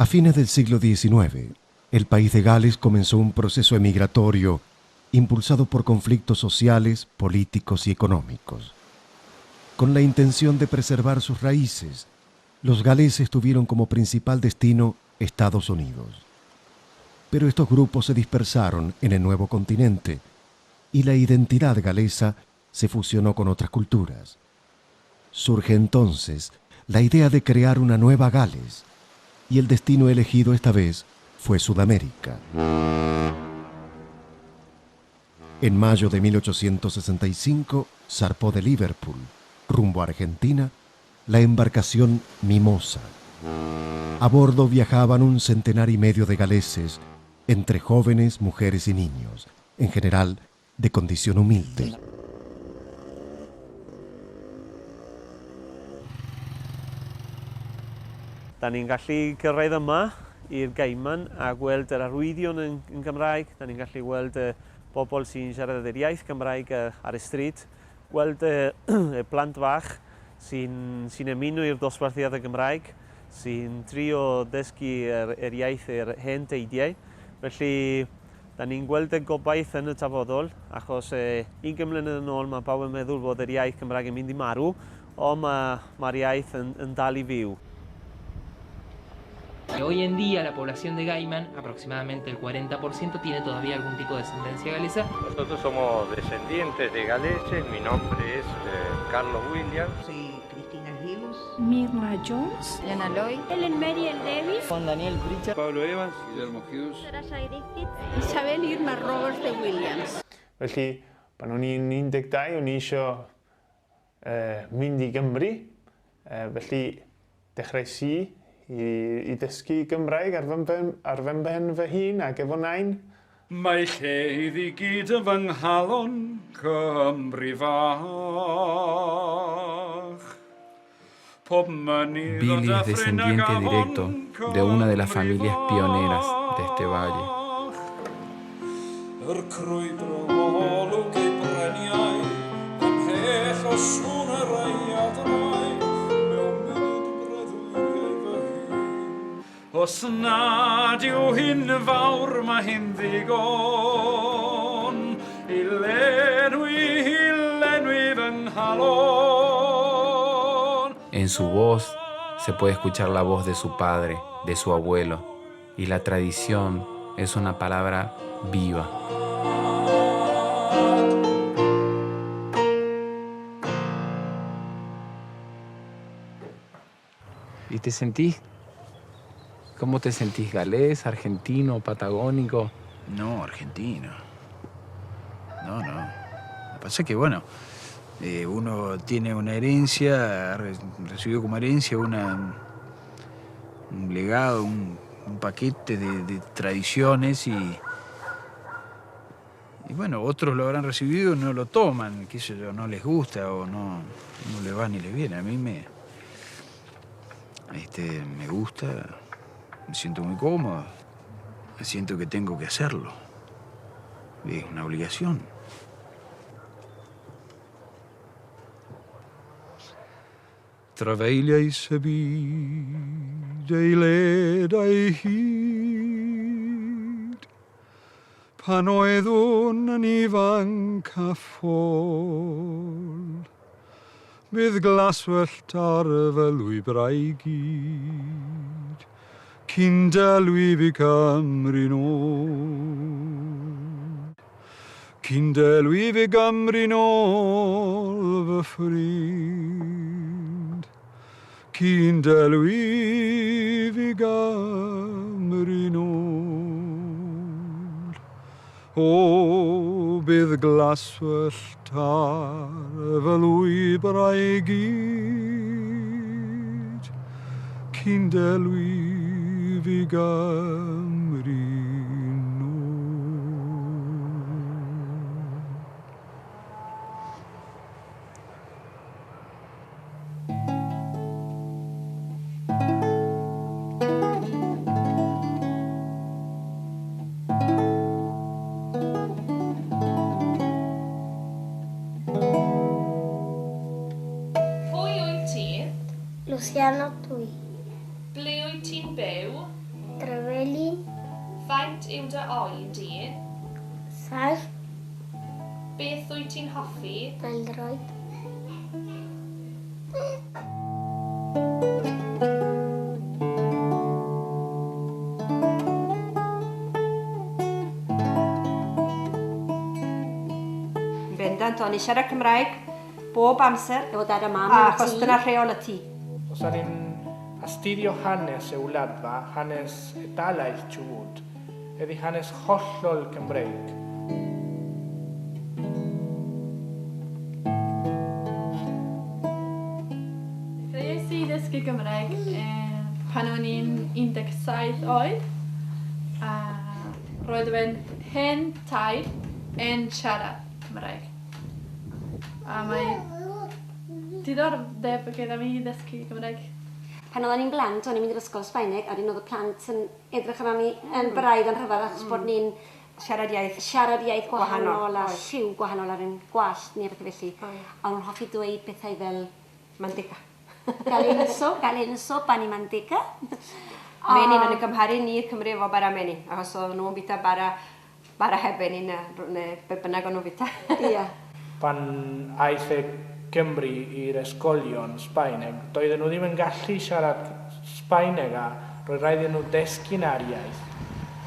A fines del siglo XIX, el país de Gales comenzó un proceso emigratorio impulsado por conflictos sociales, políticos y económicos. Con la intención de preservar sus raíces, los galeses tuvieron como principal destino Estados Unidos. Pero estos grupos se dispersaron en el nuevo continente y la identidad galesa se fusionó con otras culturas. Surge entonces la idea de crear una nueva Gales, y el destino elegido esta vez fue Sudamérica. En mayo de 1865 zarpó de Liverpool, rumbo a Argentina, la embarcación Mimosa. A bordo viajaban 1,5 centenares de galeses, entre jóvenes, mujeres y niños, en general de condición humilde. Da ni'n gallu cyrraedd yma i'r Gaiman a gweld yr arwyddion yn Gymraeg. Da ni'n gallu gweld y bobl sy'n siarad yr iaith Gymraeg ar y stryd. Gweld y plant fach sy'n ymuno i'r dosbarthiad y Gymraeg, sy'n trio dysgu yr iaith yr hen deidiau. Felly, da ni'n gweld y gobaith yn y tafodol, achos 20 mlynedd yn ôl mae pawb yn meddwl bod yr iaith Gymraeg yn mynd i marw, ond mae'r iaith yn dal i fyw. Hoy en día la población de Gaiman, aproximadamente el 40%, tiene todavía algún tipo de descendencia galesa. Nosotros somos descendientes de galeses, mi nombre es Carlos Williams. Soy Cristina Hughes. Mirna Jones. Diana Lloyd. Ellen Mariel Davis. Juan Daniel Pritchard. Pablo Evans. Guillermo Hughes. Sarah Griffith. Isabel Irma Roberts de Williams. Felly, pan o'n i'n 12, o'n i eisiau mynd i Gymru. Felly, dechreuais i dysgu Gymraeg ar fy mhen fy hun ac efo nain. Mae lleid i gyd yn fy nghalon Cymru fach. Billy es descendiente directo de una de las familias pioneras de este valle. Os nad yw hyn fawr mae hyn ddigon I lenwi fy nghalon. En su voz se puede escuchar la voz de su padre, de su abuelo, y la tradición es una palabra viva. ¿Y te sentís? ¿Cómo te sentís? ¿Galés, argentino, patagónico? No, argentino. No. Lo que pasa es que, bueno, uno tiene una herencia, recibió como herencia un legado, un paquete de tradiciones y bueno, otros lo habrán recibido y no lo toman, qué sé yo, no les gusta o no les va ni les viene. A mí me gusta. Me siento muy cómodo, siento que tengo que hacerlo. Es una obligación. Trafeiliau y byd ei led ei hyd pan oeddwn yn ifanc a ffôl bydd glaswellt ar fy lwybrau gyd cyn delwi fi Cymru nôl cyn delwi fi Gymru nôl fy ffrind cyn delwi fi Gymru nôl o bydd glaswellt ar fy lwybrau gyd cyn delwi fi Gymru Pwy wyt ti? Luciano Twi. Ble wyt ti'n byw? Faint yw dy oen di? 7. Beth wyt ti'n hoffi? Bêl-droed. Bendant, o'n i siarad Cymraeg bob amser. Fod ar y mam A yn y achos tŷ. dyna rheol y tŷ. Os da ni'n astudio hanes y wladfa, hanes Eidalaeth Tiwd, ydy hanes hollol Cymreig. Creais i ddysgu Gymraeg pan o'n i'n 17 oed. Roedd fe'n hen tair yn siarad Cymraeg. A mae diddordeb gyda mi i ddysgu Gymraeg. Pan oedden ni'n blant, o'n i'n mynd i'r ysgol Sbaeneg, a dyn oedd y plant yn edrych arno ni yn braidd yn rhyfedd, achos bod ni'n siarad iaith gwahanol a lliw gwahanol ar un gwallt neu beth felly. A nhw'n hoffi dweud bethau fel mandica. Gael ein yso, bani mandica. Menin yn y gymharu ni'r Cymru efo bara menin, achos oedd nhw'n bita bara heben neu be bynnag o'n nhw'n bita. Pan aeth y Cymru i'r ysgolion Sbaeneg, doedden nhw ddim yn gallu siarad Sbaeneg a roedd rhaid iddyn nhw dysgu'n ar iaith.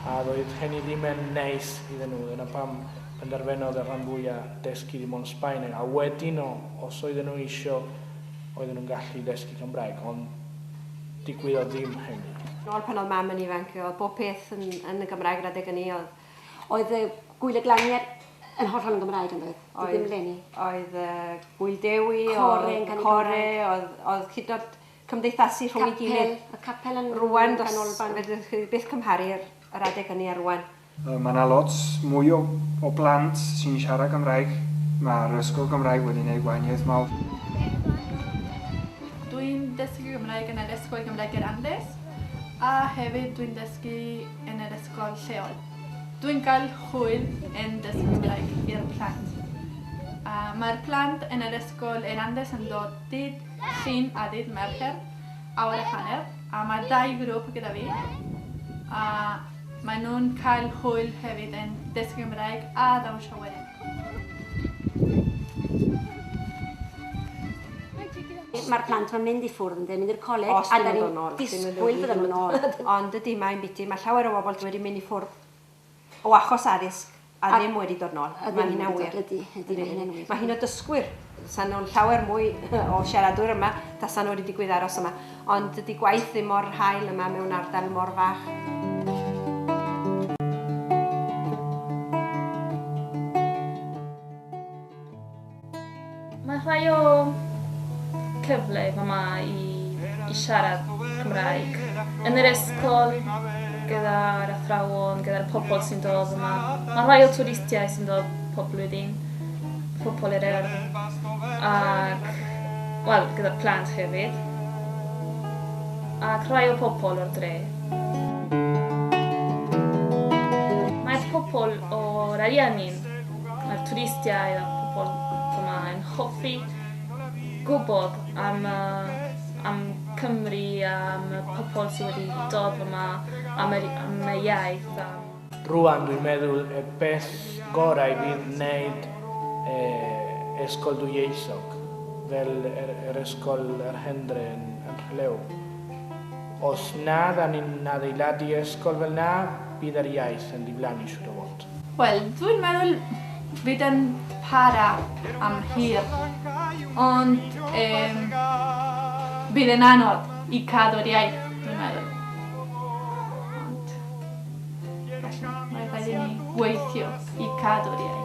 A roedd hynny ddim yn neis iddyn nhw, dyna pam penderfynodd y rhan fwyaf dysgu ddim ond Sbaeneg. A wedyn os oedden nhw eisiau, oedden nhw'n gallu dysgu Cymraeg, ond digwyddodd ddim hynny. Nôl pan oedd mam yn ifanc, oedd bob peth yn y Gymraeg rhedeg yn ni. Oedd y gwyl y glaniad yn hollol yn Gymraeg yn dweud, ddim leni. Oedd gwyl dewi, core, oedd hydnod cymdeithasu rhwng i gilydd. Y capel yn rwan, beth cymharu'r adeg yn ni ar rwan. Mae yna lot mwy o blant sy'n siarad Gymraeg. Mae'r ysgol Gymraeg wedi gwneud gwahaniaeth mawr. Dwi'n dysgu Gymraeg yn yr ysgol Gymraeg yr Andes, a hefyd dwi'n dysgu yn yr ysgol lleol. Dwi'n cael hwyl yn dysgu Gymraeg i'r plant. Mae'r plant yn yr ysgol yr Andes yn dod dydd llun a dydd Mercher, awr a hanner, a mae 2 grŵp gyda fi. Mae nhw'n cael hwyl hefyd yn dysgu Gymraeg a dawnsio wedyn. Mae'r plant yn mynd i ffwrdd, yn mynd i'r coleg, a da ni'n disgwyl fydden nhw'n ôl. Ond ydy mae'n biti, mae llawer o bobl wedi mynd i ffwrdd o achos addysg a ddim wedi dod nôl. Mae hynna'n wir. Mae hyn o dysgwyr. Sa'n nhw'n llawer mwy o siaradwyr yma, tasan nhw wedi digwydd aros yma. Ond ydy gwaith ddim mor hael yma mewn ardal mor fach. Mae rhai o cyfle yma i siarad Cymraeg. Yn yr ysgol, gyda'r athrawon, gyda'r pobl sy'n dod yma. Mae rhai o twristiau sy'n dod pob blwyddyn, pobl yr erdd, ac, gyda'r plant hefyd, ac rhai o pobl o'r dre. Mae'r pobl o'r ariannin, mae'r twristiau a pobl yma yn hoffi gwybod am Cymru, am y pobl sydd wedi dod yma, am y iaith. Rwan dwi'n meddwl y beth gorau fydd wneud ysgol dwyieithog fel yr ysgol yr Hendre yn Rhylew. Os na da ni'n adeiladu ysgol fel na, bydd yr iaith yn diflannu siwr o fod. Wel, dwi'n meddwl bydd yn para am hir, ond bydd yn anodd i cadw'r iaith, dwi'n meddwl. Ond mae rhaid i ni weithio i cadw'r iaith.